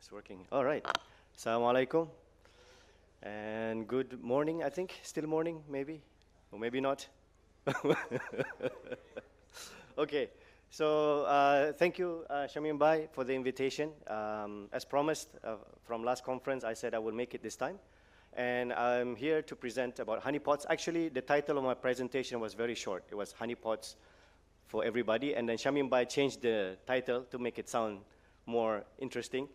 It's working. All right. Assalamu alaikum. And good morning, I think. Still morning, maybe? Or maybe not. Okay. So thank you, Shamim Bhai, for the invitation. As promised from last conference, I said I will make it this time. And I'm here to present about honeypots. Actually, the title of my presentation was very short. It was Honeypots for Everybody. And then Shamim Bhai changed the title to make it sound more interesting.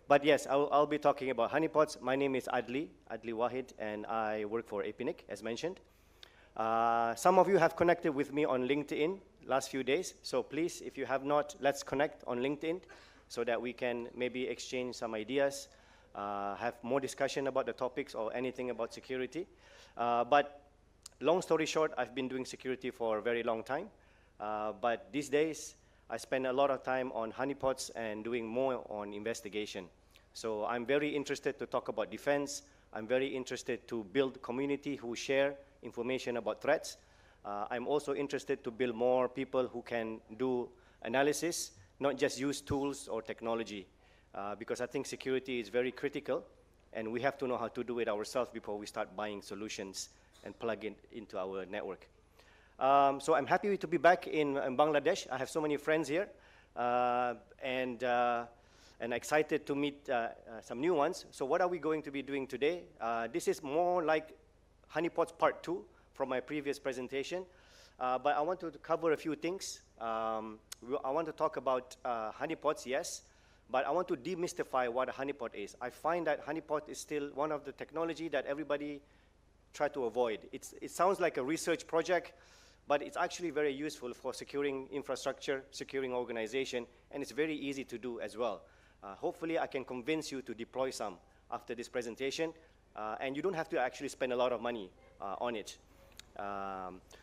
But yes, I'll be talking about honeypots. My name is Adli Wahid, and I work for APNIC, as mentioned. Some of you have connected with me on LinkedIn last few days. So please, if you have not, let's connect on LinkedIn so that we can maybe exchange some ideas, have more discussion about the topics or anything about security. But long story short, I've been doing security for a very long time. But these days, I spend a lot of time on honeypots and doing more on investigation. So I'm very interested to talk about defense. I'm very interested to build community who share information about threats. I'm also interested to build more people who can do analysis, not just use tools or technology, because I think security is very critical, and we have to know how to do it ourselves before we start buying solutions and plug it into our network. So I'm happy to be back in Bangladesh. I have so many friends here, and excited to meet some new ones. So what are we going to be doing today? This is more like honeypots part 2 from my previous presentation, but I want to cover a few things. I want to talk about honeypots, yes, but I want to demystify what a honeypot is. I find that honeypot is still one of the technology that everybody try to avoid. It sounds like a research project, but it's actually very useful for securing infrastructure, securing organization, and it's very easy to do as well. Hopefully, I can convince you to deploy some after this presentation, and you don't have to actually spend a lot of money on it.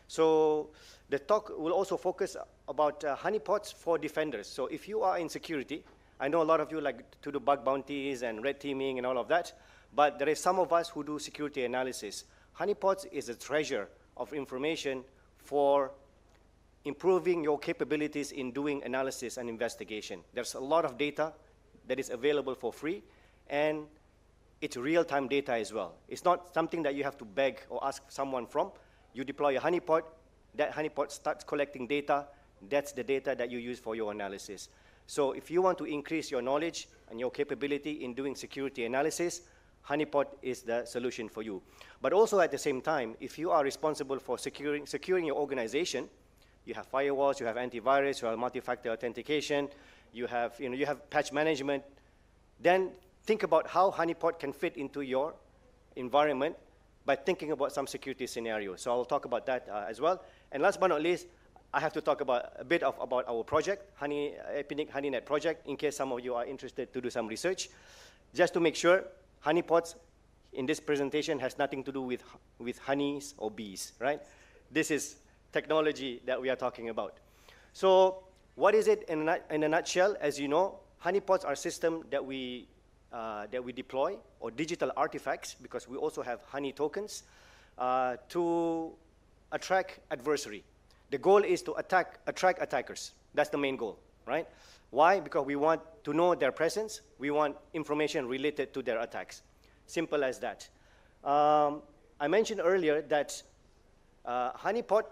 So the talk will also focus about honeypots for defenders. So if you are in security, I know a lot of you like to do bug bounties and red teaming and all of that, but there is some of us who do security analysis. Honeypots is a treasure of information for improving your capabilities in doing analysis and investigation. There's a lot of data that is available for free, and it's real-time data as well. It's not something that you have to beg or ask someone from. You deploy a honeypot, that honeypot starts collecting data. That's the data that you use for your analysis. So if you want to increase your knowledge and your capability in doing security analysis, honeypot is the solution for you. But also at the same time, if you are responsible for securing your organization, you have firewalls, you have antivirus, you have multi-factor authentication, you have patch management, then think about how honeypot can fit into your environment by thinking about some security scenarios. So I'll talk about that as well. And last but not least, I have to talk about a bit about our project, APNIC HoneyNet project, in case some of you are interested to do some research. Just to make sure, honeypots in this presentation has nothing to do with honeys or bees, right? This is technology that we are talking about. So what is it in a nutshell? As you know, honeypots are systems that we deploy, or digital artifacts, because we also have honey tokens, to attract adversary. The goal is to attract attackers. That's the main goal, right? Why? Because we want to know their presence. We want information related to their attacks. Simple as that. I mentioned earlier that honeypot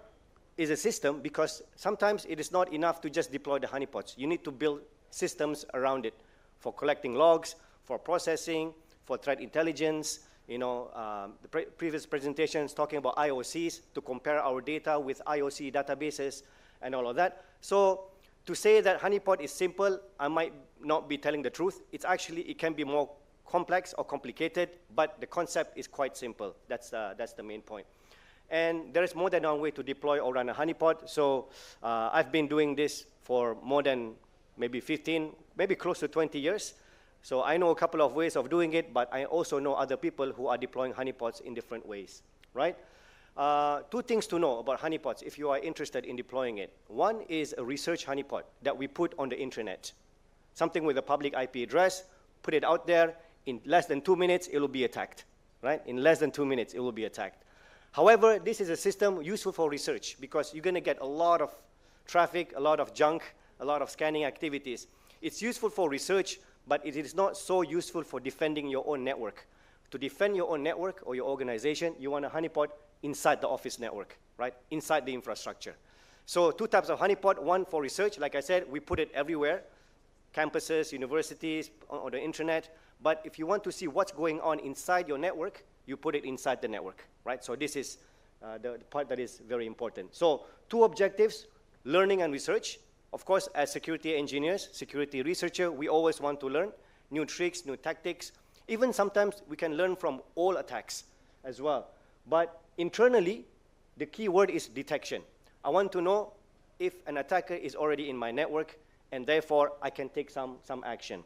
is a system because sometimes it is not enough to just deploy the honeypots. You need to build systems around it for collecting logs, for processing, for threat intelligence. The previous presentations talking about IOCs to compare our data with IOC databases and all of that. So to say that honeypot is simple, I might not be telling the truth. It can be more complex or complicated, but the concept is quite simple. That's the main point. And there is more than one way to deploy or run a honeypot. So I've been doing this for more than maybe 15, maybe close to 20 years. So I know a couple of ways of doing it, but I also know other people who are deploying honeypots in different ways, right? Two things to know about honeypots if you are interested in deploying it. One is a research honeypot that we put on the internet. Something with a public IP address, put it out there. In less than 2 minutes, it will be attacked, right? In less than 2 minutes, it will be attacked. However, this is a system useful for research because you're going to get a lot of traffic, a lot of junk, a lot of scanning activities. It's useful for research, but it is not so useful for defending your own network. To defend your own network or your organization, you want a honeypot inside the office network, right? Inside the infrastructure. So 2 types of honeypot, one for research. Like I said, we put it everywhere, campuses, universities, on the internet. But if you want to see what's going on inside your network, you put it inside the network, right? So this is the part that is very important. So 2 objectives, learning and research. Of course, as security engineers, security researcher, we always want to learn new tricks, new tactics. Even sometimes we can learn from all attacks as well. But internally, the key word is detection. I want to know if an attacker is already in my network, and therefore I can take some action.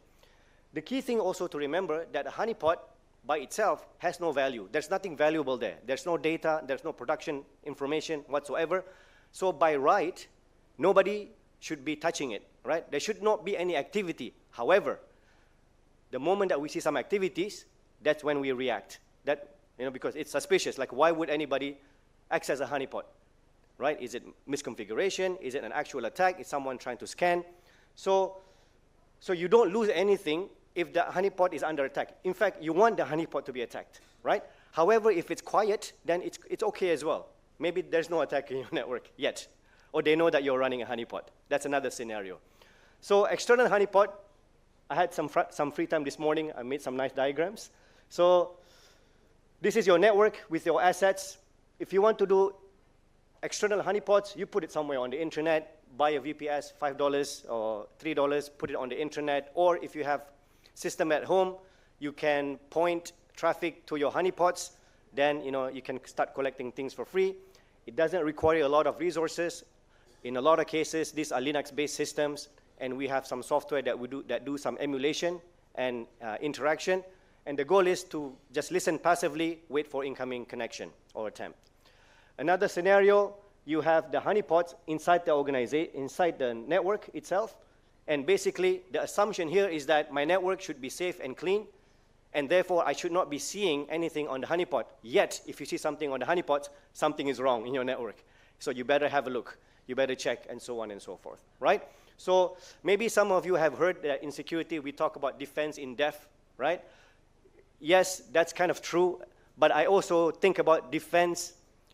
The key thing also to remember that a honeypot by itself has no value. There's nothing valuable there. There's no data, there's no production information whatsoever. So by right, nobody should be touching it, right? There should not be any activity. However, the moment that we see some activities, that's when we react. That, because it's suspicious. Like, why would anybody access a honeypot, right? Is it misconfiguration? Is it an actual attack? Is someone trying to scan? So you don't lose anything if the honeypot is under attack. In fact, you want the honeypot to be attacked, right? However, if it's quiet, then it's okay as well. Maybe there's no attack in your network yet, or they know that you're running a honeypot. That's another scenario. So external honeypot, I had some free time this morning. I made some nice diagrams. So this is your network with your assets. If you want to do external honeypots, you put it somewhere on the internet, buy a VPS, $5 or $3, put it on the internet. Or if you have system at home, you can point traffic to your honeypots. Then you can start collecting things for free. It doesn't require a lot of resources. In a lot of cases, these are Linux-based systems, and we have some software that do some emulation and interaction. And the goal is to just listen passively, wait for incoming connection or attempt. Another scenario, you have the honeypots inside the organization, inside the network itself. And basically, the assumption here is that my network should be safe and clean, and therefore I should not be seeing anything on the honeypot. Yet, if you see something on the honeypots, something is wrong in your network. So you better have a look. You better check, and so on and so forth, right? So maybe some of you have heard that in security we talk about defense in depth, right? Yes, that's kind of true, but I also think about defense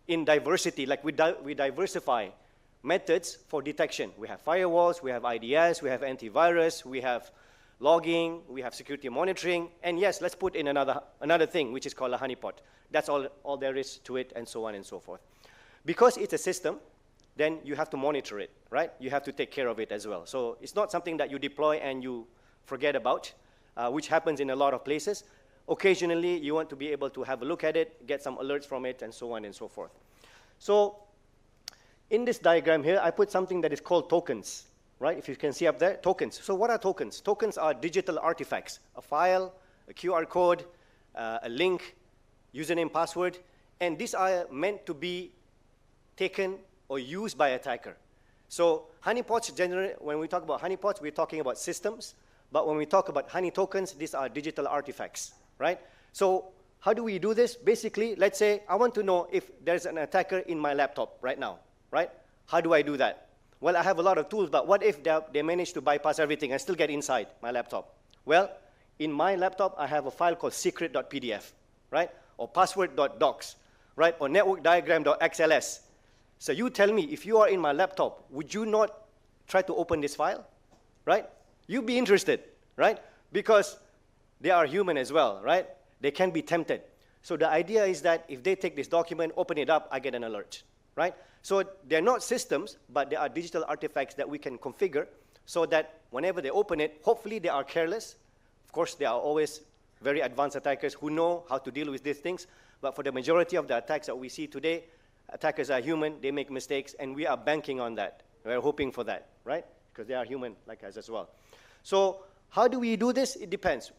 in diversity, like we diversify methods for detection. We have firewalls, we have IDS, we have antivirus, we have logging, we have security monitoring, and yes, let's put in another thing, which is called a honeypot. That's all there is to it, and so on and so forth. Because it's a system, then you have to monitor it, right? You have to take care of it as well. So it's not something that you deploy and you forget about, which happens in a lot of places. Occasionally, you want to be able to have a look at it, get some alerts from it, and so on and so forth. So in this diagram here, I put something that is called tokens, right? If you can see up there, tokens. So what are tokens? Tokens are digital artifacts, a file, a QR code, a link, username, password, and these are meant to be taken or used by attacker. So honeypots, generally, when we talk about honeypots, we're talking about systems, but when we talk about honey tokens, these are digital artifacts, right? So how do we do this? Basically, let's say I want to know if there's an attacker in my laptop right now, right? How do I do that? Well, I have a lot of tools, but what if they manage to bypass everything and still get inside my laptop? Well, in my laptop, I have a file called secret.pdf, right? Or password.docs, right? Or networkdiagram.xls. So you tell me, if you are in my laptop, would you not try to open this file, right? You'd be interested, right? Because they are human as well, right? They can be tempted. So the idea is that if they take this document, open it up, I get an alert, right? So they're not systems, but they are digital artifacts that we can configure so that whenever they open it, hopefully they are careless. Of course, there are always very advanced attackers who know how to deal with these things. But for the majority of the attacks that we see today, attackers are human, they make mistakes, and we are banking on that. We're hoping for that, right? Because they are human like us as well. So how do we do this? It depends,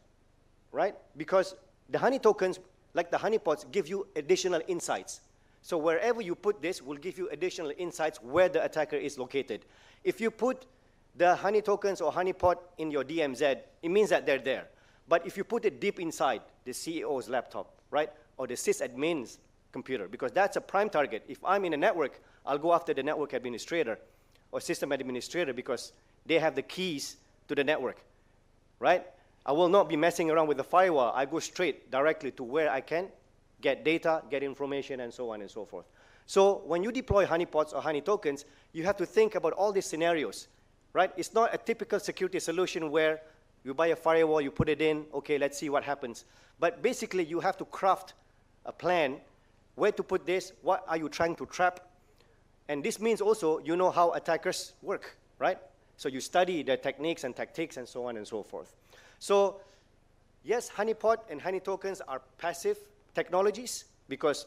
right? Because the honey tokens, like the honeypots, give you additional insights. So wherever you put this will give you additional insights where the attacker is located. If you put the honey tokens or honeypot in your DMZ, it means that they're there. But if you put it deep inside the CEO's laptop, right, or the sysadmin's computer, because that's a prime target. If I'm in a network, I'll go after the network administrator or system administrator because they have the keys to the network, right? I will not be messing around with the firewall. I go straight directly to where I can get data, get information, and so on and so forth. So when you deploy honeypots or honey tokens, you have to think about all these scenarios, right? It's not a typical security solution where you buy a firewall, you put it in, okay, let's see what happens. But basically, you have to craft a plan, where to put this, what are you trying to trap, and this means also you know how attackers work, right? So you study their techniques and tactics and so on and so forth. So yes, honeypot and honey tokens are passive technologies because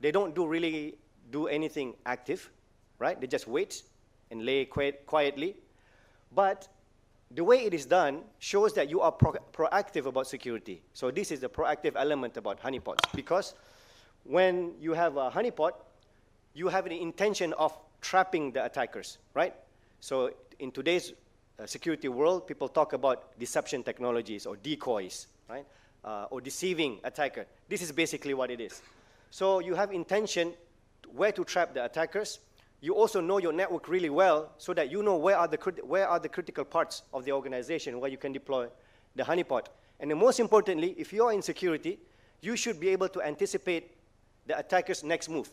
they don't really do anything active, right? They just wait and lay quietly. But the way it is done shows that you are proactive about security. So this is the proactive element about honeypots, because when you have a honeypot, you have an intention of trapping the attackers, right? So in today's security world, people talk about deception technologies or decoys, right? Or deceiving attacker. This is basically what it is. So you have intention where to trap the attackers. You also know your network really well so that you know where are the critical parts of the organization where you can deploy the honeypot. And then most importantly, if you are in security, you should be able to anticipate the attacker's next move,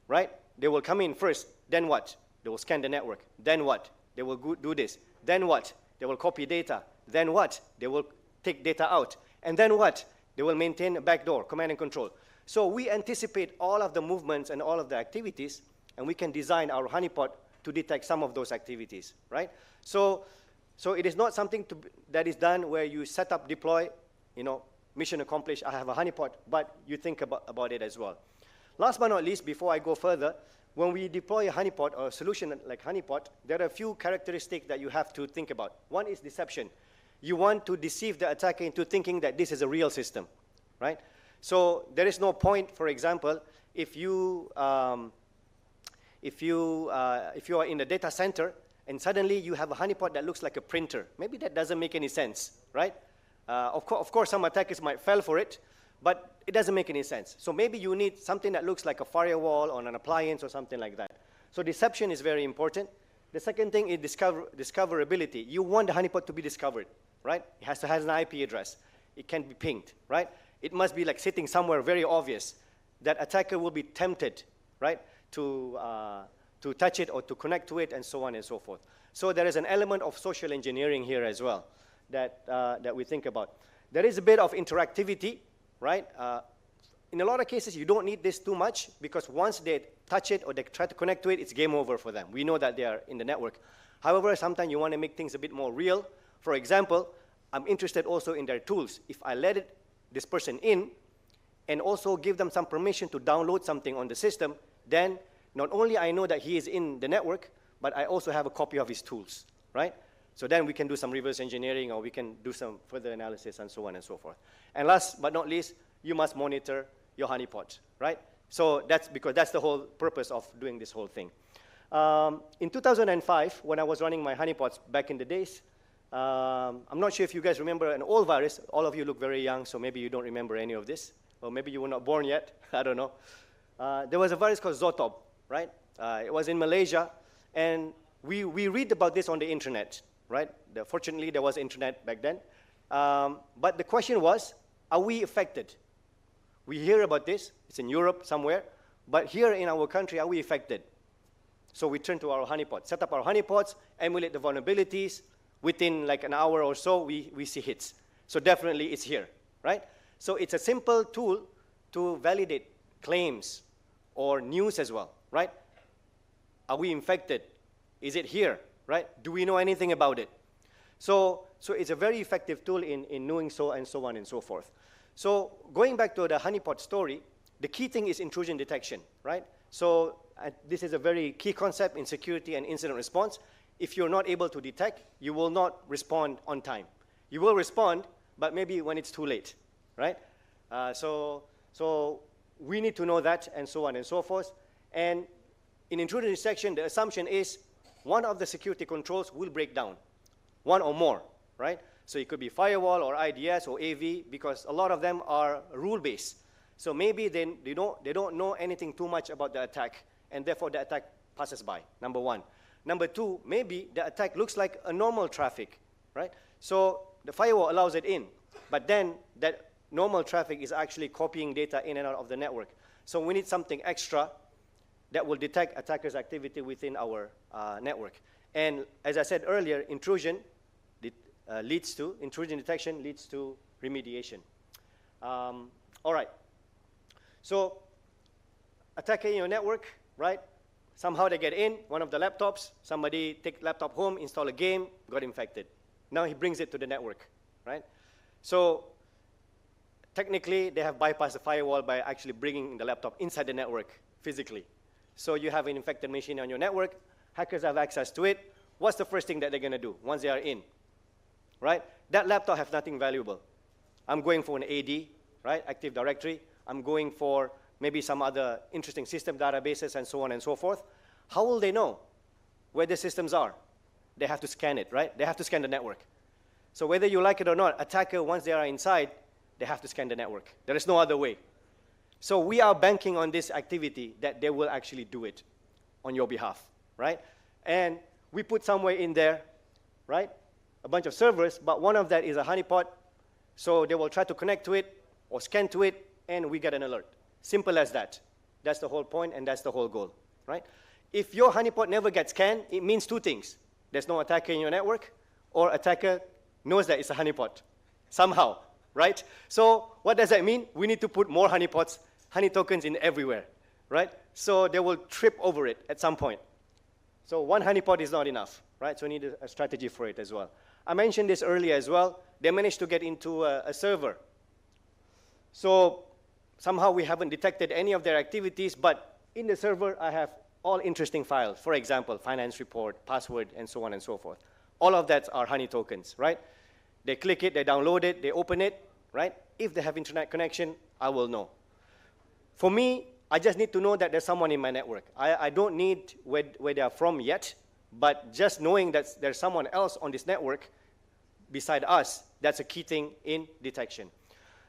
right? They will come in first, then what? They will scan the network. Then what? They will do this. Then what? They will copy data. Then what? They will take data out. And then what? They will maintain a backdoor, command and control. So we anticipate all of the movements and all of the activities, and we can design our honeypot to detect some of those activities, right? So it is not something that is done where you set up, deploy, you know, mission accomplished, I have a honeypot, but you think about it as well. Last but not least, before I go further, when we deploy a honeypot or a solution like honeypot, there are a few characteristics that you have to think about. One is deception. You want to deceive the attacker into thinking that this is a real system, right? So there is no point, for example, if you are in the data center and suddenly you have a honeypot that looks like a printer. Maybe that doesn't make any sense, right? Of course, some attackers might fall for it, but it doesn't make any sense. So maybe you need something that looks like a firewall or an appliance or something like that. So deception is very important. The second thing is discoverability. You want the honeypot to be discovered, right? It has to have an IP address. It can be pinged, right? It must be like sitting somewhere very obvious that attacker will be tempted, right, to touch it or to connect to it and so on and so forth. So there is an element of social engineering here as well that we think about. There is a bit of interactivity, right? In a lot of cases, you don't need this too much because once they touch it or they try to connect to it, it's game over for them. We know that they are in the network. However, sometimes you want to make things a bit more real. For example, I'm interested also in their tools. If I let this person in and also give them some permission to download something on the system, then not only I know that he is in the network, but I also have a copy of his tools, right? So then we can do some reverse engineering or we can do some further analysis and so on and so forth. And last but not least, you must monitor your honeypot, right? So that's because that's the whole purpose of doing this whole thing. In 2005, when I was running my honeypots back in the days, I'm not sure if you guys remember an old virus. All of you look very young, so maybe you don't remember any of this. Or maybe you were not born yet. I don't know. There was a virus called Zotob, right? It was in Malaysia, and we read about this on the internet, right? Fortunately, there was internet back then. But the question was, are we affected? We hear about this. It's in Europe somewhere. But here in our country, are we affected? So we turn to our honeypots, set up our honeypots, emulate the vulnerabilities. Within like an hour or so, we see hits. So definitely it's here, right? So it's a simple tool to validate claims or news as well, right? Are we infected? Is it here, right? Do we know anything about it? So it's a very effective tool in knowing so and so on and so forth. So going back to the honeypot story, the key thing is intrusion detection, right? So this is a very key concept in security and incident response. If you're not able to detect, you will not respond on time. You will respond, but maybe when it's too late, right? So we need to know that and so on and so forth. And in intrusion detection, the assumption is one of the security controls will break down, one or more, right? So it could be firewall or IDS or AV because a lot of them are rule-based. So maybe they don't know anything too much about the attack, and therefore the attack passes by, number one. Number two, maybe the attack looks like a normal traffic, right? So the firewall allows it in, but then that normal traffic is actually copying data in and out of the network. So we need something extra that will detect attackers' activity within our network. And as I said earlier, intrusion detection leads to remediation. All right. So attacker in your network, right? Somehow they get in, one of the laptops, somebody take laptop home, install a game, got infected. Now he brings it to the network, right? So technically, they have bypassed the firewall by actually bringing the laptop inside the network physically. So you have an infected machine on your network, hackers have access to it. What's the first thing that they're going to do once they are in, right? That laptop has nothing valuable. I'm going for an AD, right, Active Directory. I'm going for maybe some other interesting system databases and so on and so forth. How will they know where the systems are? They have to scan it, right? They have to scan the network. So whether you like it or not, attacker, once they are inside, they have to scan the network. There is no other way. So we are banking on this activity that they will actually do it on your behalf, right? And we put somewhere in there, right, a bunch of servers, but one of that is a honeypot. So they will try to connect to it or scan to it, and we get an alert. Simple as that. That's the whole point, and that's the whole goal, right? If your honeypot never gets scanned, it means two things. There's no attacker in your network, or attacker knows that it's a honeypot somehow, right? So what does that mean? We need to put more honeypots, honey tokens in everywhere, right? So they will trip over it at some point. So one honeypot is not enough, right? So we need a strategy for it as well. I mentioned this earlier as well. They managed to get into a server. So somehow we haven't detected any of their activities, but in the server I have all interesting files. For example, finance report, password, and so on and so forth. All of that are honey tokens, right? They click it, they download it, they open it, right? If they have internet connection, I will know. For me, I just need to know that there's someone in my network. I don't need where they are from yet, but just knowing that there's someone else on this network beside us, that's a key thing in detection.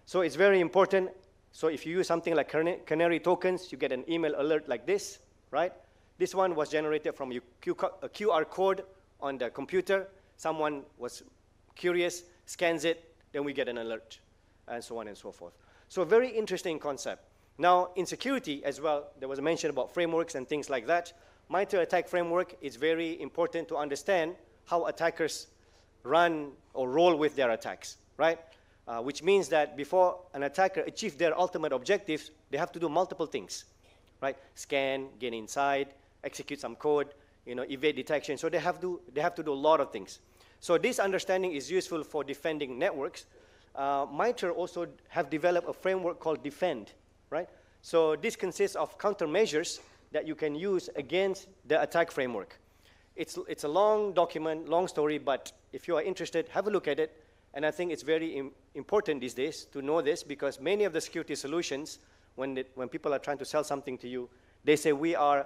So it's very important. So if you use something like canary tokens, you get an email alert like this, right? This one was generated from a QR code on the computer. Someone was curious, scans it, then we get an alert, and so on and so forth. So very interesting concept. Now, in security as well, there was a mention about frameworks and things like that. MITRE ATT&CK framework is very important to understand how attackers run or roll with their attacks, right? Which means that before an attacker achieves their ultimate objectives, they have to do multiple things, right? Scan, get inside, execute some code, evade detection. So they have to do a lot of things. So this understanding is useful for defending networks. MITRE also have developed a framework called Defend, right? So this consists of countermeasures that you can use against the attack framework. It's a long document, long story, but if you are interested, have a look at it. And I think it's very important these days to know this, because many of the security solutions, when people are trying to sell something to you, they say we are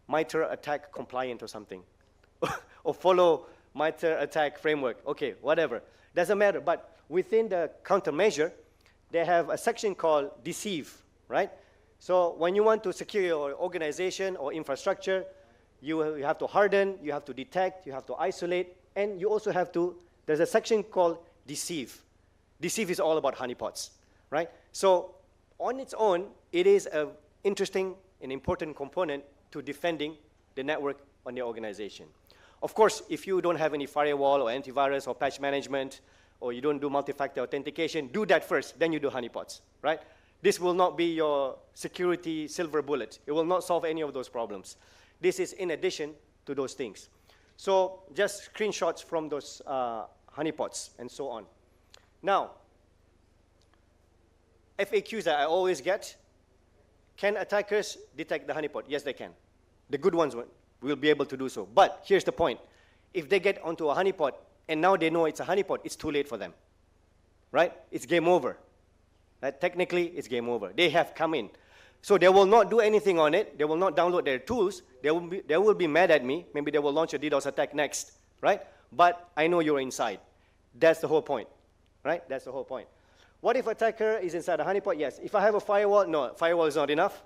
MITRE ATT&CK compliant or something, or follow MITRE ATT&CK framework. Okay, whatever. Doesn't matter. But within the countermeasure, they have a section called Deceive, right? So when you want to secure your organization or infrastructure, you have to harden, you have to detect, you have to isolate, and you also have to, there's a section called Deceive. Deceive is all about honeypots, right? So on its own, it is an interesting and important component to defending the network on the organization. Of course, if you don't have any firewall or antivirus or patch management, or you don't do multi-factor authentication, do that first, then you do honeypots, right? This will not be your security silver bullet. It will not solve any of those problems. This is in addition to those things. So just screenshots from those honeypots and so on. Now, FAQs that I always get, can attackers detect the honeypot? Yes, they can. The good ones will be able to do so. But here's the point. If they get onto a honeypot and now they know it's a honeypot, it's too late for them, right? It's game over. Technically, it's game over. They have come in. So they will not do anything on it. They will not download their tools. They will be mad at me. Maybe they will launch a DDoS attack next, right? But I know you're inside. That's the whole point, right? That's the whole point. What if attacker is inside a honeypot? Yes. If I have a firewall, no, firewall is not enough,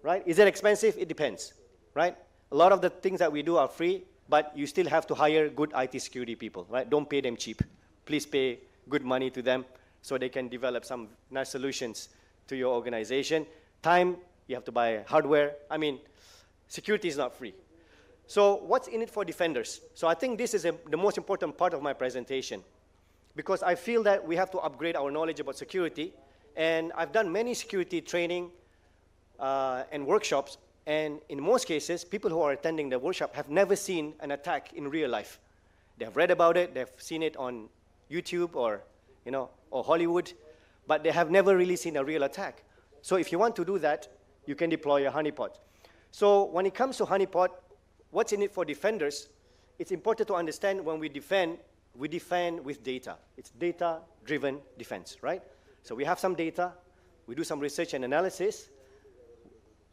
right? Is it expensive? It depends, right? A lot of the things that we do are free. but you still have to hire good IT security people, right? Don't pay them cheap. Please pay good money to them so they can develop some nice solutions to your organization. Time, you have to buy hardware. I mean, security is not free. So what's in it for defenders? So I think this is the most important part of my presentation, because I feel that we have to upgrade our knowledge about security. And I've done many security training and workshops, and in most cases, people who are attending the workshop have never seen an attack in real life. They've read about it, they've seen it on YouTube or, or Hollywood, but they have never really seen a real attack. So if you want to do that, you can deploy a honeypot. So when it comes to honeypot, what's in it for defenders? It's important to understand when we defend with data. It's data-driven defense, right? So we have some data, we do some research and analysis,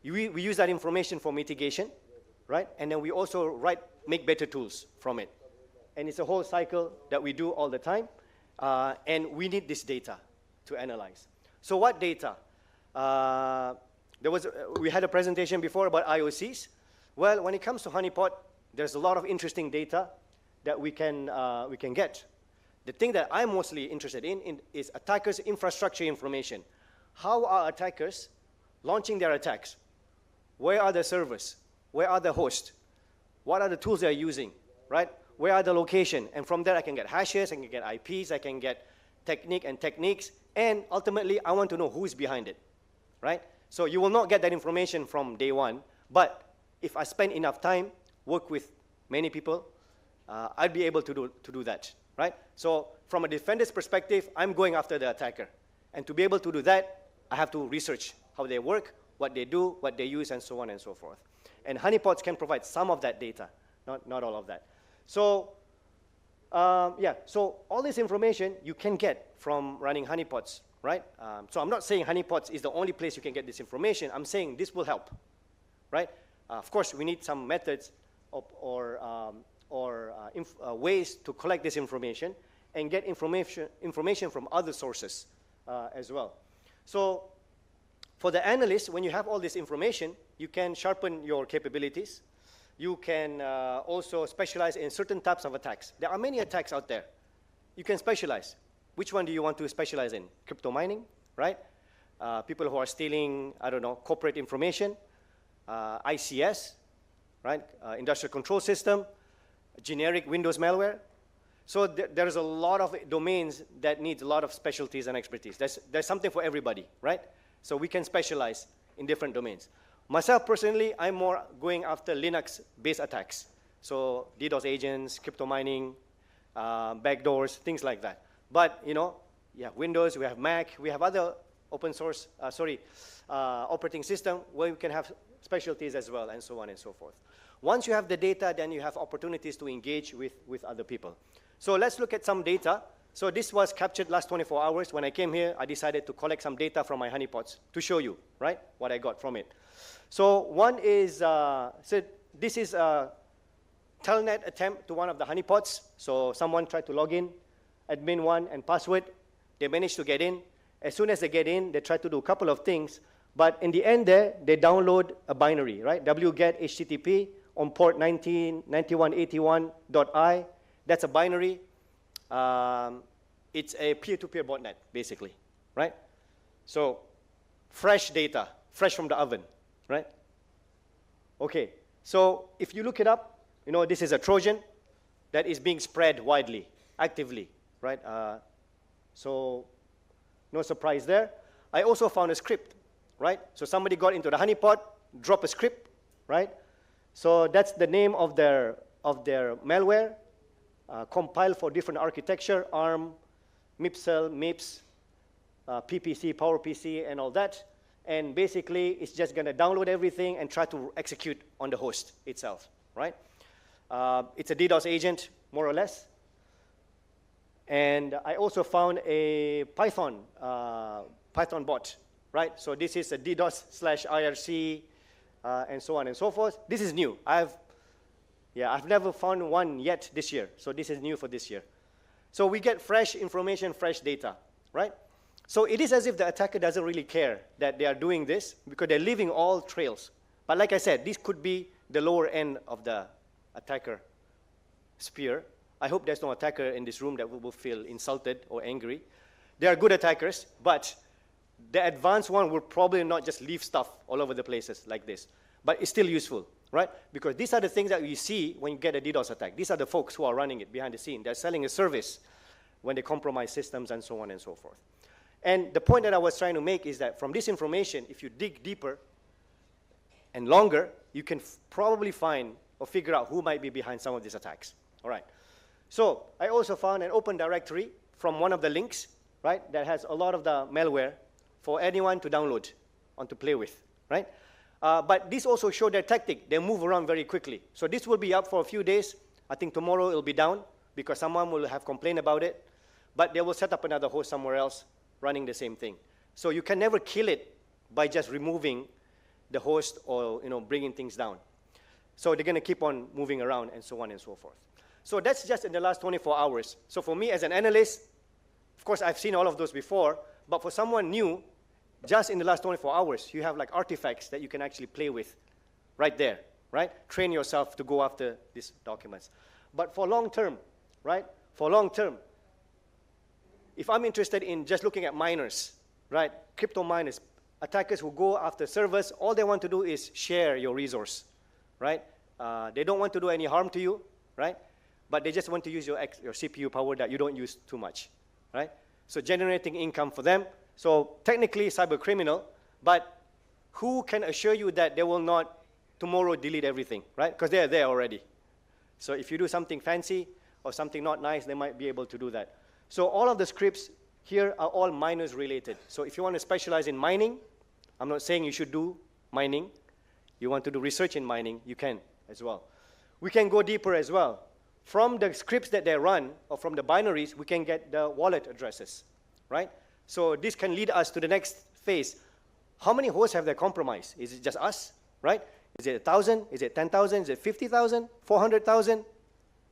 we use that information for mitigation, right? And then we also make better tools from it. And it's a whole cycle that we do all the time, and we need this data to analyze. So what data? We had a presentation before about IOCs. Well, when it comes to honeypot, there's a lot of interesting data that we can get. The thing that I'm mostly interested in is attackers' infrastructure information. How are attackers launching their attacks? Where are the servers? Where are the hosts? What are the tools they're using, right? Where are the location? And from there, I can get hashes, I can get IPs, I can get technique and techniques, and ultimately, I want to know who's behind it, right? So you will not get that information from day one, but if I spend enough time, work with many people, I'd be able to do that, right? So from a defender's perspective, I'm going after the attacker. And to be able to do that, I have to research how they work, what they do, what they use, and so on and so forth. And honeypots can provide some of that data, not all of that. So, so all this information you can get from running honeypots, right? So I'm not saying honeypots is the only place you can get this information. I'm saying this will help, right? Of course, we need some methods or ways to collect this information and get information from other sources as well. So for the analyst, when you have all this information, you can sharpen your capabilities. You can also specialize in certain types of attacks. There are many attacks out there. You can specialize. Which one do you want to specialize in? Crypto mining, right? People who are stealing, I don't know, corporate information, ICS, right? Industrial control system, generic Windows malware. So there's a lot of domains that need a lot of specialties and expertise. There's something for everybody, right? So we can specialize in different domains. Myself personally, I'm more going after Linux-based attacks. So DDoS agents, crypto mining, backdoors, things like that. But Windows, we have Mac, we have other open source, operating system where you can have specialties as well, and so on and so forth. Once you have the data, then you have opportunities to engage with other people. So let's look at some data. So this was captured last 24 hours. When I came here, I decided to collect some data from my honeypots to show you, right, what I got from it. So one is, so this is a telnet attempt to one of the honeypots. So someone tried to log in, admin 1 and password. They managed to get in. As soon as they get in, they try to do a couple of things. But in the end there, they download a binary, right? wget HTTP on port 9181.i. That's a binary. It's a peer-to-peer botnet, basically, right? So fresh data, fresh from the oven, right? Okay, so if you look it up, this is a Trojan that is being spread widely, actively, right? So no surprise there. I also found a script, right? So somebody got into the honeypot, dropped a script, right? So that's the name of their malware, compiled for different architecture, ARM, MIPSEL, MIPS, PPC, PowerPC, and all that. And basically, it's just going to download everything and try to execute on the host itself, right? It's a DDoS agent, more or less. And I also found a Python bot, right? So this is a DDoS/IRC, and so on and so forth. This is new. I've never found one yet this year. So this is new for this year. So we get fresh information, fresh data, right? So it is as if the attacker doesn't really care that they are doing this because they're leaving all trails. But like I said, this could be the lower end of the attacker spear. I hope there's no attacker in this room that will feel insulted or angry. They are good attackers, but the advanced one will probably not just leave stuff all over the places like this. But it's still useful, right? Because these are the things that you see when you get a DDoS attack. These are the folks who are running it behind the scene. They're selling a service when they compromise systems and so on and so forth. And the point that I was trying to make is that from this information, if you dig deeper and longer, you can probably find or figure out who might be behind some of these attacks. All right. So I also found an open directory from one of the links, right, that has a lot of the malware for anyone to download and to play with, right? But this also showed their tactic. They move around very quickly. So this will be up for a few days. I think tomorrow it'll be down because someone will have complained about it. But they will set up another host somewhere else running the same thing. So you can never kill it by just removing the host or bringing things down. So they're going to keep on moving around and so on and so forth. So that's just in the last 24 hours. So for me as an analyst, of course, I've seen all of those before. But for someone new, just in the last 24 hours, you have like artifacts that you can actually play with right there, right? Train yourself to go after these documents. But for long term, right? For long term, if I'm interested in just looking at miners, right? Crypto miners, attackers who go after servers, all they want to do is share your resource, right? They don't want to do any harm to you, right? But they just want to use your CPU power that you don't use too much, right? So generating income for them. So technically cyber criminal, but who can assure you that they will not tomorrow delete everything, right? Because they are there already. So if you do something fancy or something not nice, they might be able to do that. So all of the scripts here are all miners related. So if you want to specialize in mining, I'm not saying you should do mining. You want to do research in mining, you can as well. We can go deeper as well. From the scripts that they run, or from the binaries, we can get the wallet addresses, right? So this can lead us to the next phase. How many hosts have they compromised? Is it just us, right? Is it 1,000? Is it 10,000? Is it 50,000? 400,000?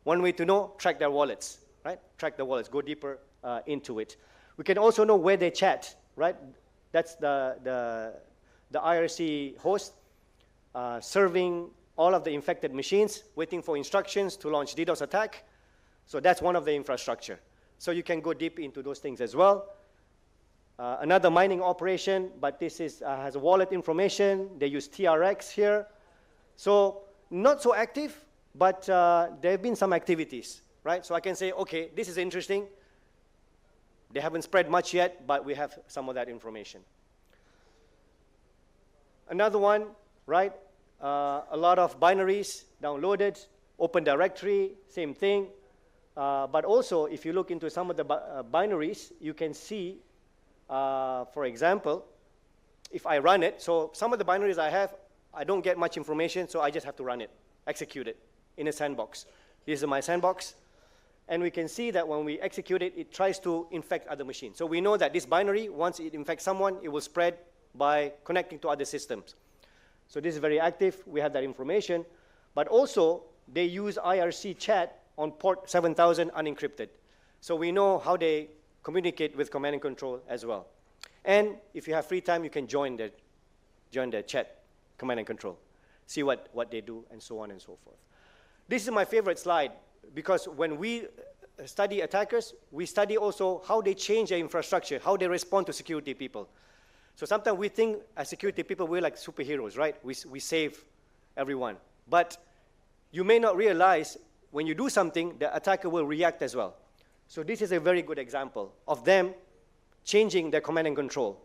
One way to know, track their wallets, right? Track the wallets, go deeper into it. We can also know where they chat, right? That's the IRC host serving all of the infected machines, waiting for instructions to launch DDoS attack. So that's one of the infrastructure. So you can go deep into those things as well. Another mining operation, but this is, has a wallet information. They use TRX here. So not so active, but there have been some activities, right? So I can say, okay, this is interesting. They haven't spread much yet, but we have some of that information. Another one, right? A lot of binaries downloaded, open directory, same thing. But also, if you look into some of the binaries, you can see, for example, if I run it, so some of the binaries I have, I don't get much information, so I just have to run it, execute it in a sandbox. This is my sandbox. And we can see that when we execute it, it tries to infect other machines. So we know that this binary, once it infects someone, it will spread by connecting to other systems. So this is very active. We have that information. But also, they use IRC chat on port 7000 unencrypted. So we know how they communicate with command and control as well. And if you have free time, you can join their chat, command and control, see what they do, and so on and so forth. This is my favorite slide, because when we study attackers, we study also how they change their infrastructure, how they respond to security people. So sometimes we think as security people, we're like superheroes, right? We save everyone. But you may not realize when you do something, the attacker will react as well. So this is a very good example of them changing their command and control.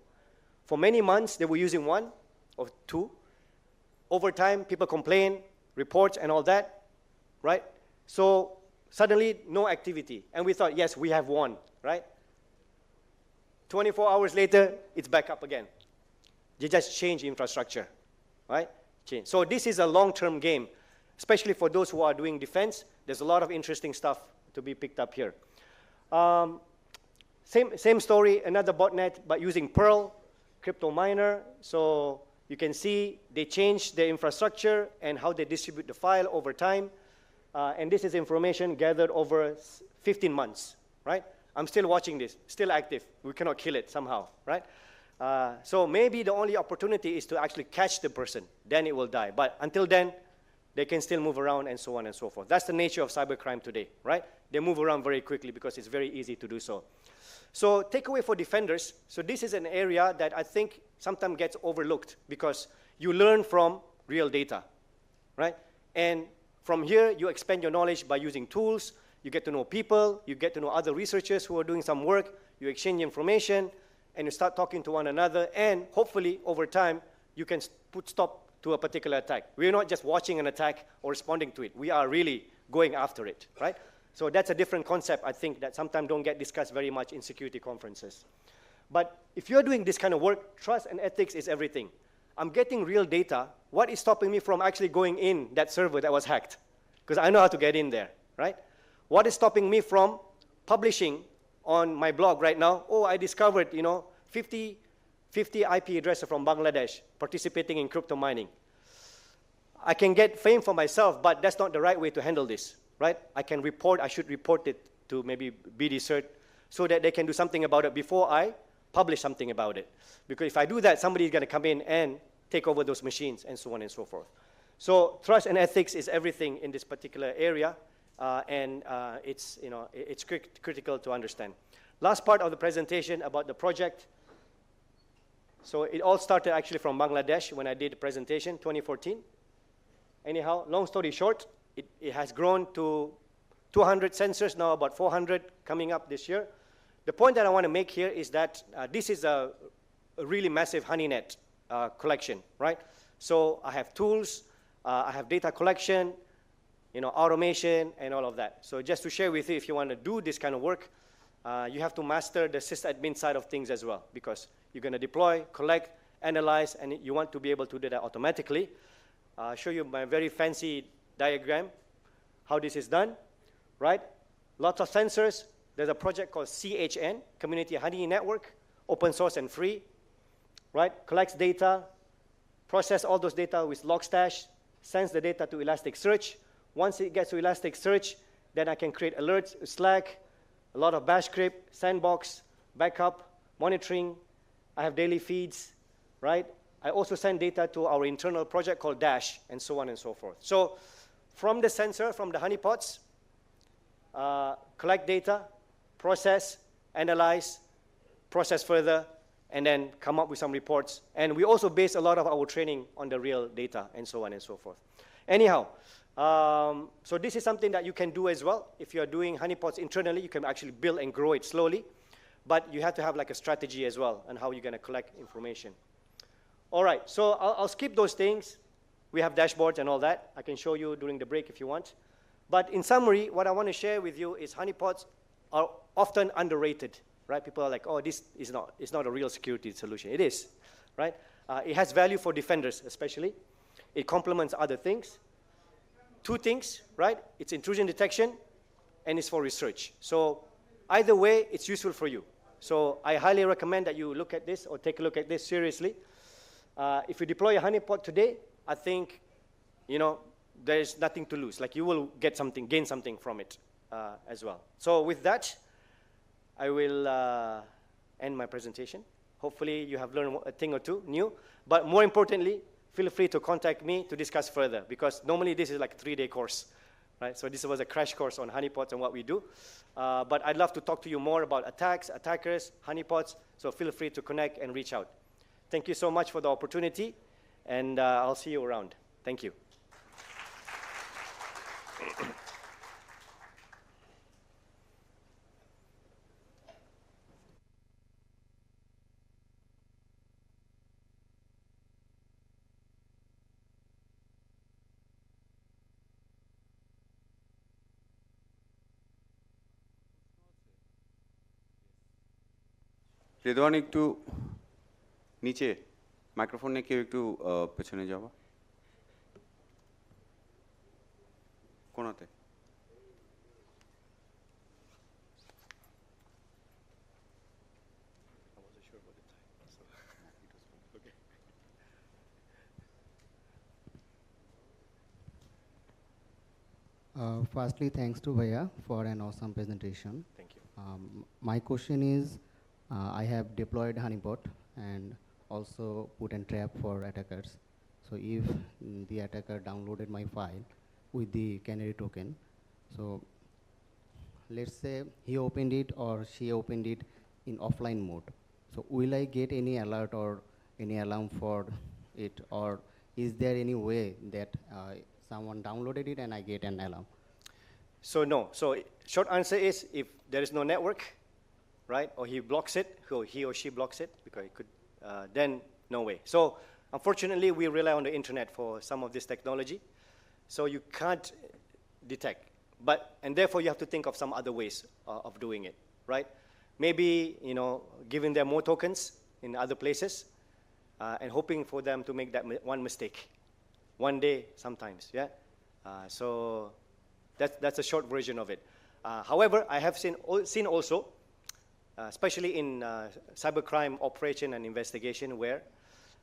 For many months, they were using one or two. Over time, people complain, reports, and all that, right? So suddenly, no activity. And we thought, yes, we have won, right? 24 hours later, it's back up again. They just change infrastructure, right? Change. So this is a long-term game, especially for those who are doing defense. There's a lot of interesting stuff to be picked up here. Same story, another botnet, but using Perl, crypto miner. So you can see they change their infrastructure and how they distribute the file over time. And this is information gathered over 15 months, right? I'm still watching this, still active. We cannot kill it somehow, right? So maybe the only opportunity is to actually catch the person. Then it will die. But until then, they can still move around and so on and so forth. That's the nature of cybercrime today, right? They move around very quickly because it's very easy to do so. So takeaway for defenders, so this is an area that I think sometimes gets overlooked because you learn from real data, right? And from here, you expand your knowledge by using tools, you get to know people, you get to know other researchers who are doing some work, you exchange information, and you start talking to one another, and hopefully, over time, you can put stop to a particular attack. We're not just watching an attack or responding to it. We are really going after it, right? So that's a different concept, I think, that sometimes don't get discussed very much in security conferences. But if you're doing this kind of work, trust and ethics is everything. I'm getting real data. What is stopping me from actually going in that server that was hacked? Because I know how to get in there, right? What is stopping me from publishing on my blog right now? Oh, I discovered, 50 IP addresses from Bangladesh participating in crypto mining. I can get fame for myself, but that's not the right way to handle this, right? I should report it to maybe BD-CERT so that they can do something about it before I publish something about it. Because if I do that, somebody is going to come in and take over those machines and so on and so forth. So trust and ethics is everything in this particular area, and it's critical to understand. Last part of the presentation about the project. So it all started actually from Bangladesh when I did the presentation, 2014. Anyhow, long story short, it has grown to 200 sensors, now about 400 coming up this year. The point that I want to make here is that this is a really massive HoneyNet collection, right? So I have tools, I have data collection, automation, and all of that. So just to share with you, if you want to do this kind of work, you have to master the sysadmin side of things as well, because you're going to deploy, collect, analyze, and you want to be able to do that automatically. I'll show you my very fancy diagram, how this is done, right? Lots of sensors. There's a project called CHN, Community Honey Network, open source and free, right? Collects data, process all those data with Logstash, sends the data to Elasticsearch. Once it gets to Elasticsearch, then I can create alerts, Slack, a lot of bash script, sandbox, backup, monitoring. I have daily feeds, right? I also send data to our internal project called Dash, and so on and so forth. So from the sensor, from the honeypots, collect data, process, analyze, process further, and then come up with some reports. And we also base a lot of our training on the real data, and so on and so forth. Anyhow, so this is something that you can do as well. If you're doing honeypots internally, you can actually build and grow it slowly. But you have to have like a strategy as well on how you're going to collect information. All right, so I'll skip those things. We have dashboards and all that. I can show you during the break if you want. But in summary, what I want to share with you is honeypots are often underrated, right? People are like, oh, it's not a real security solution. It is, right? It has value for defenders especially. It complements other things. Two things, right? It's intrusion detection and it's for research. So either way, it's useful for you. So I highly recommend that you look at this or take a look at this seriously. If you deploy a honeypot today, I think, there's nothing to lose. Like you will get something, gain something from it as well. So with that, I will end my presentation. Hopefully you have learned a thing or two new. But more importantly, feel free to contact me to discuss further, because normally this is like a 3-day course. Right? So this was a crash course on honeypots and what we do. But I'd love to talk to you more about attacks, attackers, honeypots. So feel free to connect and reach out. Thank you so much for the opportunity, and I'll see you around. Thank you. Redwan একটু নিচে microphone নিয়ে কেউ একটু পেছনে যাওয়া কোনাতে Firstly, thanks to Bhaiya for an awesome presentation. Thank you. My question is, I have deployed honeypot and also put a trap for attackers. So So if the attacker downloaded my file with the canary token, so let's say he opened it or she opened it in offline mode. So will I get any alert or any alarm for it, or is there any way that someone downloaded it and I get an alarm? So no. So short answer is if there is no network, right, or he blocks it, or he or she blocks it, because it could, then no way. So unfortunately, we rely on the internet for some of this technology, so you can't detect. But, and therefore you have to think of some other ways of doing it, right? Maybe, you know, giving them more tokens in other places, and hoping for them to make that one mistake, one day sometimes, yeah? So that's a short version of it. However, I have seen also, especially in cybercrime operation and investigation, where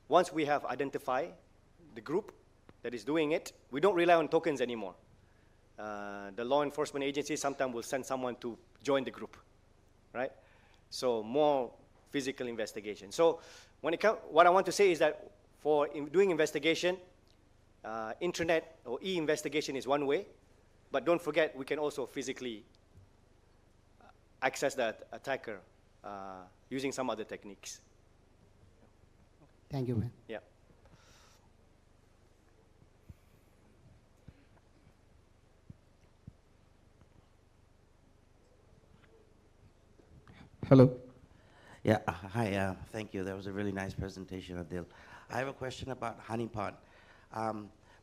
once we have identified the group that is doing it, we don't rely on tokens anymore. The law enforcement agency sometimes will send someone to join the group, right? So more physical investigation. So when what I want to say is that for doing investigation, internet or e-investigation is one way, but don't forget we can also physically access that attacker using some other techniques. Thank you, man. Yeah. Hello. Yeah, hi, thank you. That was a really nice presentation, Adil. I have a question about Honeypot,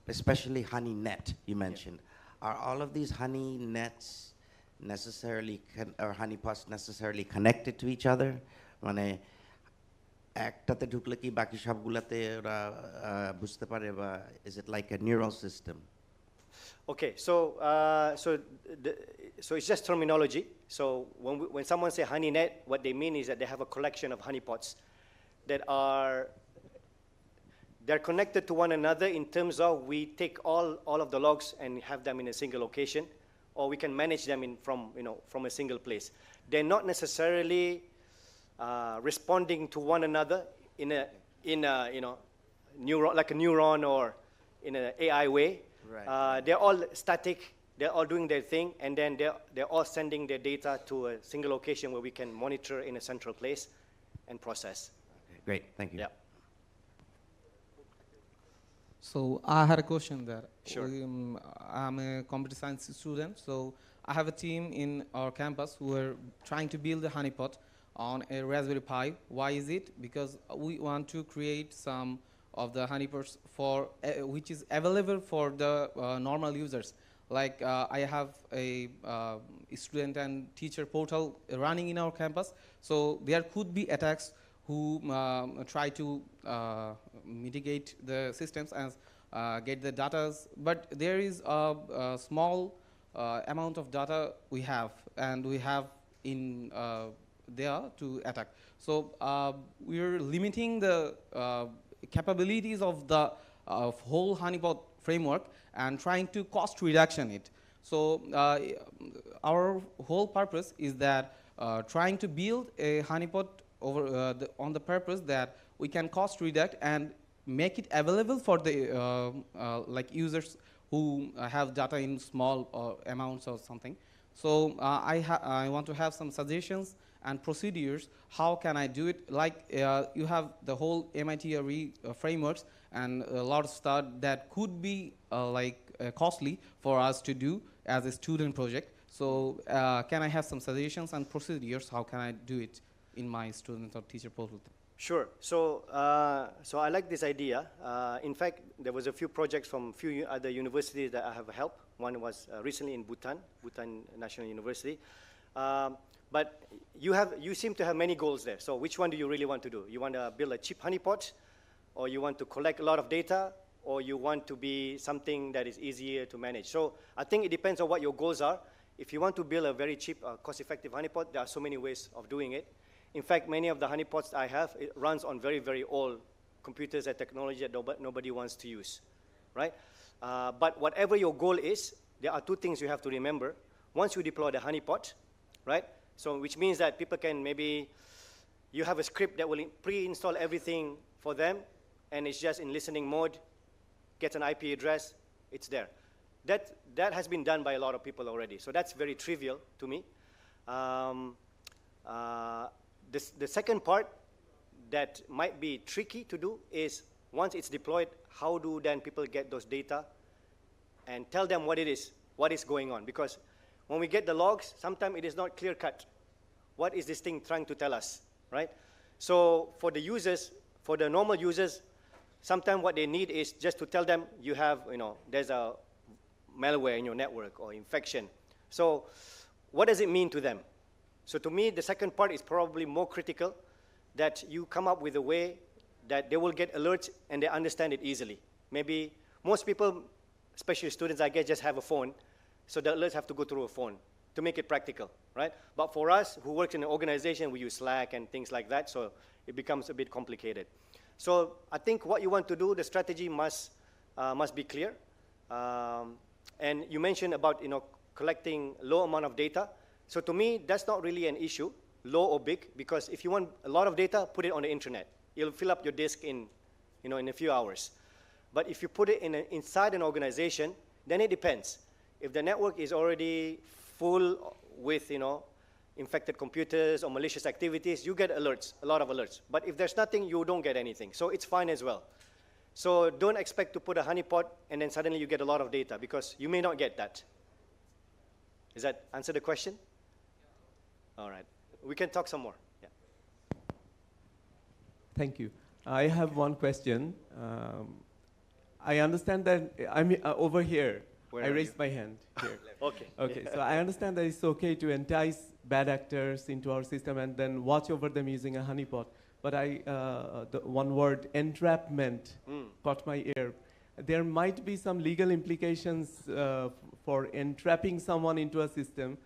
especially HoneyNet you mentioned. Are all of these honey nets necessarily, or honeypots necessarily connected to each other? মানে একটাতে ঢুকলে কি বাকি সবগুলাতে ওরা বুঝতে পারে, বা is it like a neural system? Okay, so so it's just terminology. So when someone say honey net, what they mean is that they have a collection of honeypots that they're connected to one another in terms of we take all of the logs and have them in a single location, or we can manage them from a single place. They're not necessarily responding to one another in a neuron, like a neuron, or in an AI way. Right. They're all static. They're all doing their thing, and then they're all sending their data to a single location where we can monitor in a central place and process. Okay, great, thank you. Yeah. So I had a question there. Sure. I'm a computer science student, so I have a team in our campus who are trying to build a honeypot on a Raspberry Pi. Why is it? Because we want to create some of the honeypots for which is available for the normal users. Like I have a student and teacher portal running in our campus, so there could be attacks who try to mitigate the systems and get the data, but there is a small amount of data we have, and we have in there to attack. So we're limiting the capabilities of the whole honeypot framework and trying to cost reduction it. So our whole purpose is that trying to build a honeypot over on the purpose that we can cost reduct and make it available for the like users who have data in small amounts or something. So I want to have some suggestions and procedures. How can I do it? Like you have the whole MIT frameworks and a lot of stuff that could be costly for us to do as a student project. So can I have some suggestions and procedures? How can I do it in my student or teacher portal? Sure. So so I like this idea. In fact, there was a few projects from few other universities that I have helped. One was recently in Bhutan National University. But you seem to have many goals there. So which one do you really want to do? You want to build a cheap honeypot, or you want to collect a lot of data, or you want to be something that is easier to manage? So I think it depends on what your goals are. If you want to build a very cheap, cost-effective honeypot, there are so many ways of doing it. In fact, many of the honeypots I have, it runs on very, very old computers and technology that nobody wants to use, right? But whatever your goal is, there are two things you have to remember. Once you deploy the honeypot, right? So which means that people can maybe, you have a script that will pre-install everything for them, and it's just in listening mode, gets an IP address, it's there. That has been done by a lot of people already, so that's very trivial to me. The second part that might be tricky to do is, once it's deployed, how do then people get those data and tell them what it is, what is going on? Because when we get the logs, sometimes it is not clear-cut. What is this thing trying to tell us, right? So for the users, for the normal users, sometimes what they need is just to tell them you have, there's a malware in your network or infection. So what does it mean to them? So to me, the second part is probably more critical, that you come up with a way that they will get alerts and they understand it easily. Maybe most people, especially students, I guess, just have a phone, so the alerts have to go through a phone to make it practical, right? But for us who work in an organization, we use Slack and things like that, so it becomes a bit complicated. So I think what you want to do, the strategy must be clear. And you mentioned about collecting low amount of data. So to me, that's not really an issue, low or big, because if you want a lot of data, put it on the internet. It'll fill up your disk in a few hours. But if you put it inside an organization, then it depends. If the network is already full with infected computers or malicious activities, you get alerts, a lot of alerts. But if there's nothing, you don't get anything. So it's fine as well. So don't expect to put a honeypot and then suddenly you get a lot of data, because you may not get that. Does that answer the question? All right. We can talk some more. Yeah. Thank you. I have one question. I understand that I'm over here. Where I are raised you? my hand here. Okay. Okay, so I understand that it's okay to entice bad actors into our system and then watch over them using a honeypot. But the one word, entrapment, caught my ear. There might be some legal implications for entrapping someone into a system.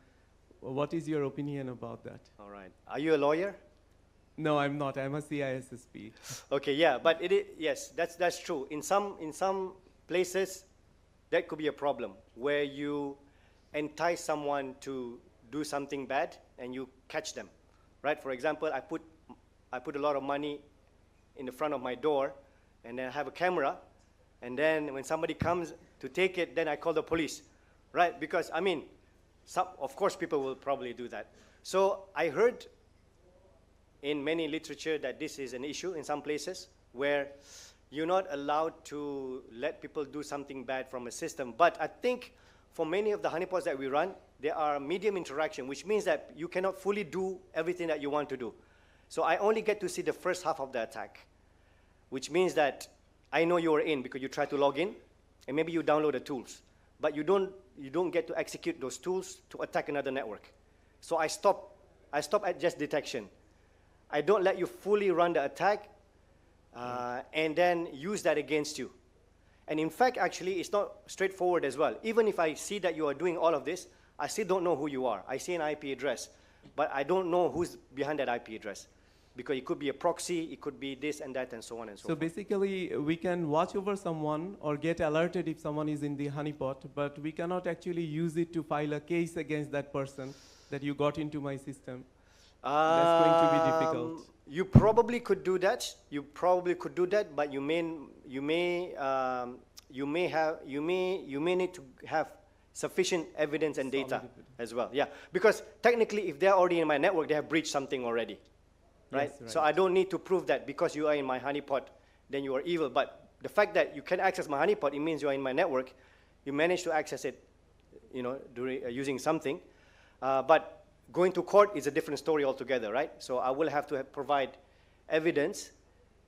What is your opinion about that? All right. Are you a lawyer? No, I'm not. I'm a CISSP. Okay, yeah, but yes, that's true. In some places, that could be a problem, where you entice someone to do something bad and you catch them, right? For example, I put a lot of money in the front of my door, and then I have a camera, and then when somebody comes to take it, then I call the police, right? Because, of course people will probably do that. So I heard in many literature that this is an issue in some places, where you're not allowed to let people do something bad from a system. But I think for many of the honeypots that we run, there are medium interaction, which means that you cannot fully do everything that you want to do. So I only get to see the first half of the attack, which means that I know you are in because you try to log in, and maybe you download the tools, but you don't get to execute those tools to attack another network. So I stop at just detection. I don't let you fully run the attack and then use that against you. And in fact, actually, it's not straightforward as well. Even if I see that you are doing all of this, I still don't know who you are. I see an IP address, but I don't know who's behind that IP address, because it could be a proxy, it could be this and that, and so on and so forth. So basically, we can watch over someone or get alerted if someone is in the honeypot, but we cannot actually use it to file a case against that person that you got into my system. That's going to be difficult. You probably could do that. You probably could do that, but you may need to have sufficient evidence and data as well. Yeah, because technically, if they're already in my network, they have breached something already, right? Yes, right. So I don't need to prove that because you are in my honeypot, then you are evil. But the fact that you can access my honeypot, it means you are in my network. You manage to access it, using something, but going to court is a different story altogether, right? So I will have to provide evidence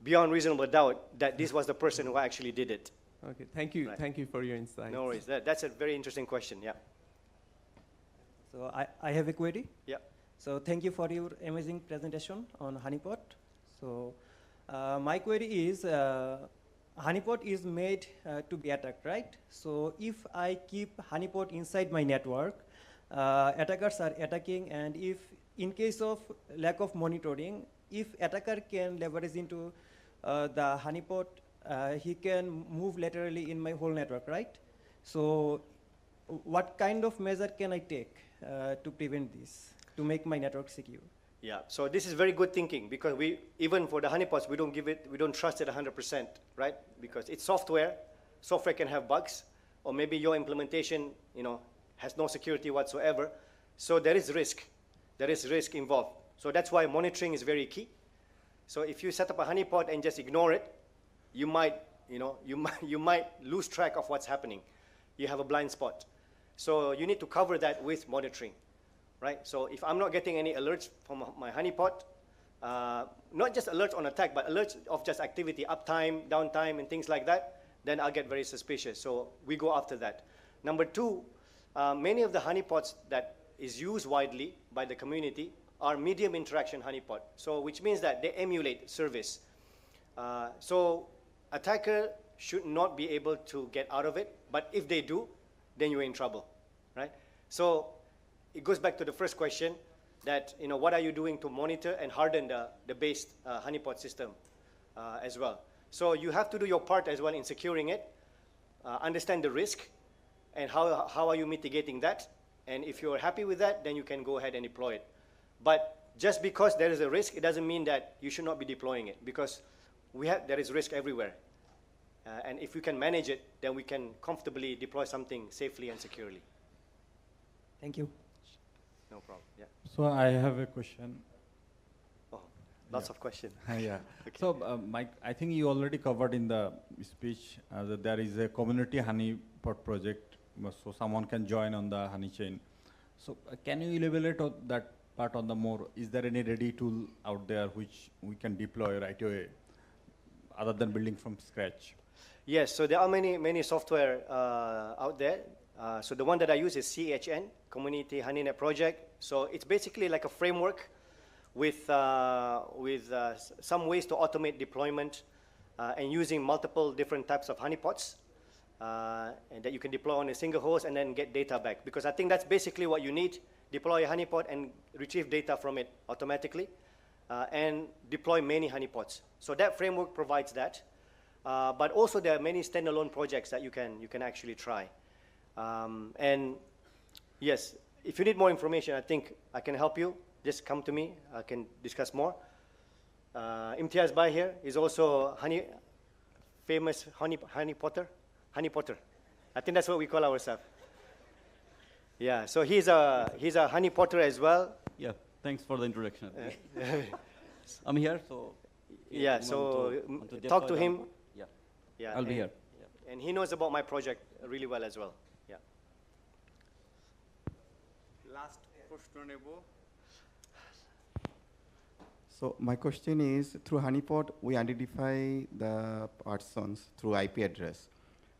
beyond reasonable doubt that this was the person who actually did it. Okay, thank you. Right. Thank you for your insight. No worries. That's a very interesting question, yeah. So I have a query. Yeah. So thank you for your amazing presentation on honeypot. So my query is, honeypot is made to be attacked, right? So if I keep honeypot inside my network, attackers are attacking, and if in case of lack of monitoring, if attacker can leverage into the honeypot, he can move laterally in my whole network, right? So what kind of measure can I take to prevent this, to make my network secure? Yeah, so this is very good thinking, because even for the honeypots, we don't trust it 100%, right? Because it's software, software can have bugs, or maybe your implementation, has no security whatsoever. So there is risk. There is risk involved. So that's why monitoring is very key. So if you set up a honeypot and just ignore it, you might lose track of what's happening. You have a blind spot. So you need to cover that with monitoring, right? So if I'm not getting any alerts from my honeypot, not just alerts on attack, but alerts of just activity, uptime, downtime, and things like that, then I'll get very suspicious. So we go after that. Number two, many of the honeypots that is used widely by the community are medium interaction honeypot. So which means that they emulate service. So attacker should not be able to get out of it, but if they do, then you're in trouble, right? So it goes back to the first question that, what are you doing to monitor and harden the base honeypot system as well? So you have to do your part as well in securing it, understand the risk, and how are you mitigating that? And if you're happy with that, then you can go ahead and deploy it. But just because there is a risk, it doesn't mean that you should not be deploying it, because there is risk everywhere. And if we can manage it, then we can comfortably deploy something safely and securely. Thank you. No problem, yeah. So I have a question. Oh, lots of questions. Yeah. Okay. So Mike, I think you already covered in the speech that there is a community honeypot project, so someone can join on the honey chain. So can you elaborate on that part on the more? Is there any ready tool out there which we can deploy right away, other than building from scratch? Yes, so there are many software out there. So the one that I use is CHN, Community HoneyNet Project. So it's basically like a framework with some ways to automate deployment and using multiple different types of honeypots, and that you can deploy on a single host and then get data back. Because I think that's basically what you need: deploy a honeypot and retrieve data from it automatically, and deploy many honeypots. So that framework provides that. But also there are many standalone projects that you can actually try. And yes, if you need more information, I think I can help you. Just come to me. I can discuss more. Imtiaz Bhai here is also famous honey potter. I think that's what we call ourselves. Yeah. So he's a honey potter as well. Yeah. Thanks for the introduction. I'm here, so. Yeah. So talk to him. Yeah. Yeah. I'll be here. Yeah. And he knows about my project really well as well. Yeah. Last question, Ebo. So my question is, through honeypot, we identify the persons through IP address.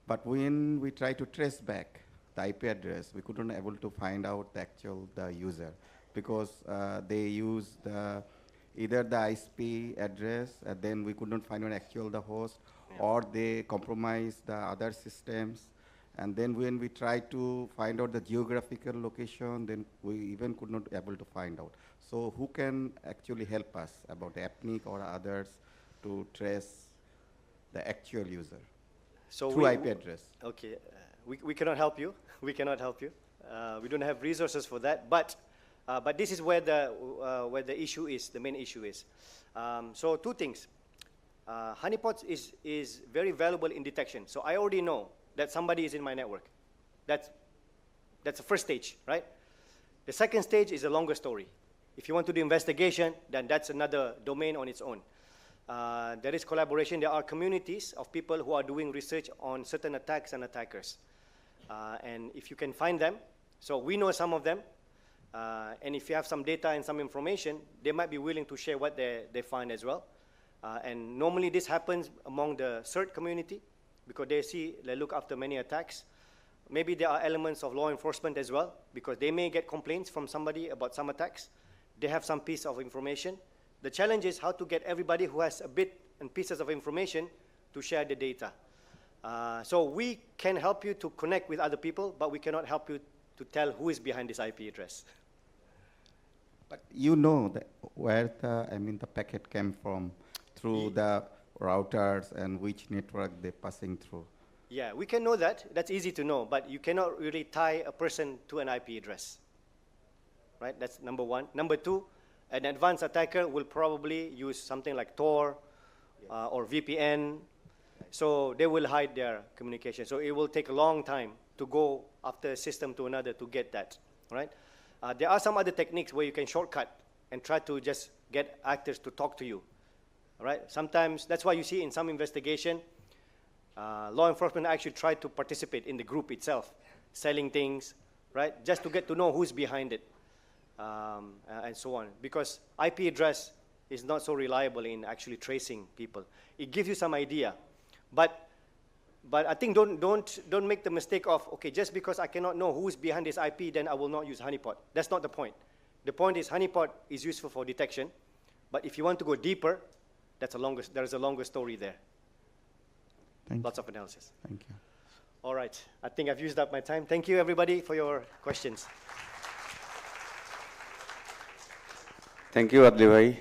But when we try to trace back the IP address, we couldn't able to find out the user, because they use either the ISP address, and then we couldn't find the host, or they compromise the other systems. And then when we try to find out the geographical location, then we even could not able to find out. So who can actually help us about the APNIC or others to trace the actual user through IP address? Okay, we cannot help you. We cannot help you. We don't have resources for that. But this is where the issue is. The main issue is. So two things. Honeypots is very valuable in detection. So I already know that somebody is in my network. That's the first stage, right? The second stage is a longer story. If you want to do investigation, then that's another domain on its own. There is collaboration. There are communities of people who are doing research on certain attacks and attackers. And if you can find them, so we know some of them, and if you have some data and some information, they might be willing to share what they find as well. And normally this happens among the CSIRT community, because they look after many attacks. Maybe there are elements of law enforcement as well, because they may get complaints from somebody about some attacks. They have some piece of information. The challenge is how to get everybody who has a bit and pieces of information to share the data. So we can help you to connect with other people, but we cannot help you to tell who is behind this IP address. But you know where the packet came from through the routers and which network they're passing through. Yeah, we can know that. That's easy to know, but you cannot really tie a person to an IP address. Right? That's number one. Number two, an advanced attacker will probably use something like Tor or VPN. So they will hide their communication. So it will take a long time to go after a system to another to get that, right? There are some other techniques where you can shortcut and try to just get actors to talk to you, right? Sometimes, that's why you see in some investigation, law enforcement actually try to participate in the group itself, selling things, right? Just to get to know who's behind it, and so on. Because IP address is not so reliable in actually tracing people. It gives you some idea, but I think don't make the mistake of, okay, just because I cannot know who's behind this IP, then I will not use honeypot. That's not the point. The point is honeypot is useful for detection, but if you want to go deeper, there's a longer story there. Lots of analysis. Thank you. All right, I think I've used up my time. Thank you, everybody, for your questions. Thank you, Adli Wahid.